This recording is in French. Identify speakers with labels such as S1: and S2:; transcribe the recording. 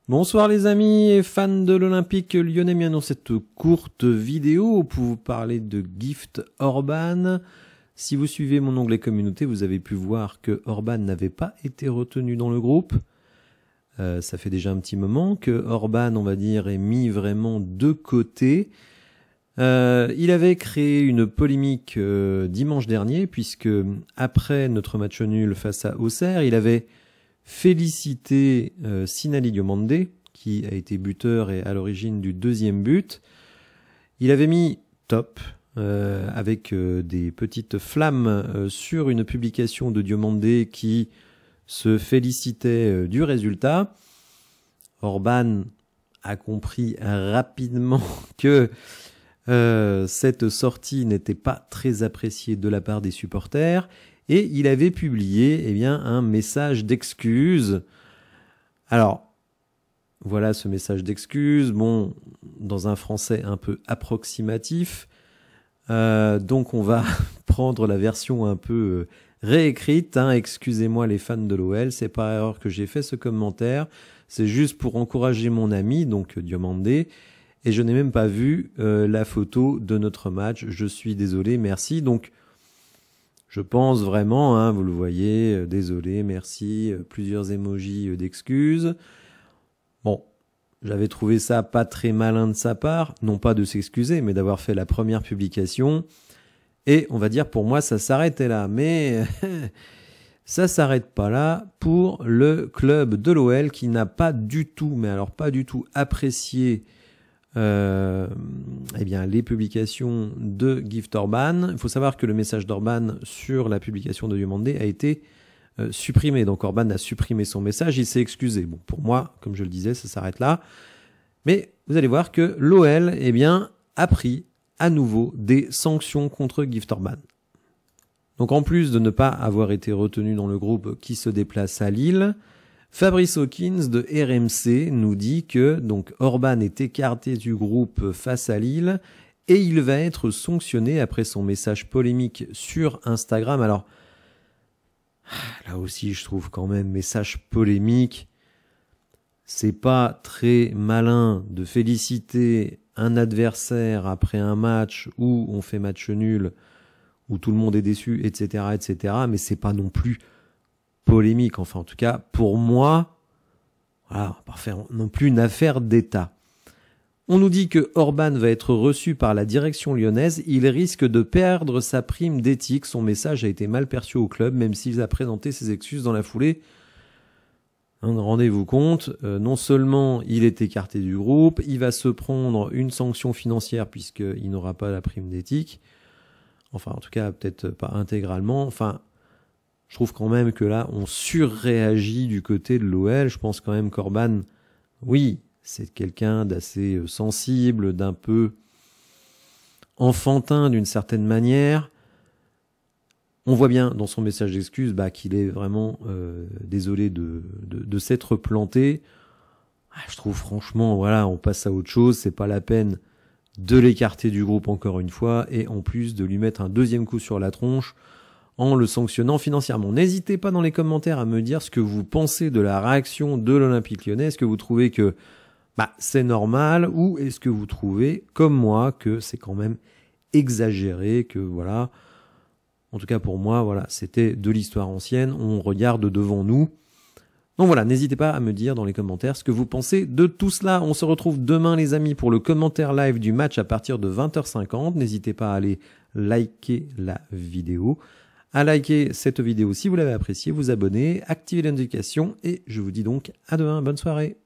S1: Bonsoir les amis et fans de l'Olympique lyonnais, bien dans cette courte vidéo pour vous parler de Gift Orban. Si vous suivez mon onglet communauté, vous avez pu voir que Orban n'avait pas été retenu dans le groupe. Ça fait déjà un petit moment que Orban, on va dire, est mis vraiment de côté. Il avait créé une polémique dimanche dernier, puisque après notre match nul face à Auxerre, il avait félicité Sinali Diomandé, qui a été buteur et à l'origine du deuxième but. Il avait mis top avec des petites flammes sur une publication de Diomandé qui se félicitait du résultat. Orban a compris rapidement que cette sortie n'était pas très appréciée de la part des supporters et il avait publié un message d'excuse. Alors, voilà ce message d'excuse, bon, dans un français un peu approximatif, donc on va prendre la version un peu réécrite, excusez-moi les fans de l'OL, c'est par erreur que j'ai fait ce commentaire, c'est juste pour encourager mon ami, donc Diomandé, et je n'ai même pas vu la photo de notre match, je suis désolé, merci. Donc, je pense vraiment, vous le voyez, désolé, merci, plusieurs emojis d'excuses. Bon, j'avais trouvé ça pas très malin de sa part, non pas de s'excuser, mais d'avoir fait la première publication. Et on va dire, pour moi, ça s'arrêtait là. Mais ça s'arrête pas là pour le club de l'OL qui n'a pas du tout, mais alors pas du tout apprécié les publications de Gift Orban. Il faut savoir que le message d'Orban sur la publication de Diomandé a été supprimé. Donc Orban a supprimé son message, il s'est excusé. Bon, pour moi, comme je le disais, ça s'arrête là. Mais vous allez voir que l'OL a pris à nouveau des sanctions contre Gift Orban. Donc en plus de ne pas avoir été retenu dans le groupe qui se déplace à Lille, Fabrice Hawkins de RMC nous dit que donc Orban est écarté du groupe face à Lille et il va être sanctionné après son message polémique sur Instagram. Alors là aussi je trouve quand même message polémique, c'est pas très malin de féliciter un adversaire après un match où on fait match nul, où tout le monde est déçu, etc., mais c'est pas non plus polémique, enfin en tout cas pour moi, voilà, on va pas faire non plus une affaire d'État. On nous dit que Orban va être reçu par la direction lyonnaise, il risque de perdre sa prime d'éthique, son message a été mal perçu au club, même s'il a présenté ses excuses dans la foulée. Rendez-vous compte, non seulement il est écarté du groupe, il va se prendre une sanction financière puisqu'il n'aura pas la prime d'éthique, enfin en tout cas peut-être pas intégralement, enfin je trouve quand même que là, on surréagit du côté de l'OL. Je pense quand même qu'Orban, oui, c'est quelqu'un d'assez sensible, d'un peu enfantin d'une certaine manière. On voit bien dans son message d'excuse qu'il est vraiment désolé de s'être planté. Je trouve franchement, voilà, on passe à autre chose. C'est pas la peine de l'écarter du groupe encore une fois et en plus de lui mettre un deuxième coup sur la tronche en le sanctionnant financièrement. N'hésitez pas dans les commentaires à me dire ce que vous pensez de la réaction de l'Olympique lyonnais. Est-ce que vous trouvez que c'est normal ou est-ce que vous trouvez, comme moi, que c'est quand même exagéré, que voilà. En tout cas pour moi, voilà, c'était de l'histoire ancienne, on regarde devant nous. Donc voilà, n'hésitez pas à me dire dans les commentaires ce que vous pensez de tout cela. On se retrouve demain les amis pour le commentaire live du match à partir de 20h50. N'hésitez pas à aller liker la vidéo, à liker cette vidéo si vous l'avez appréciée, vous abonner, activer les notifications et je vous dis donc à demain, bonne soirée.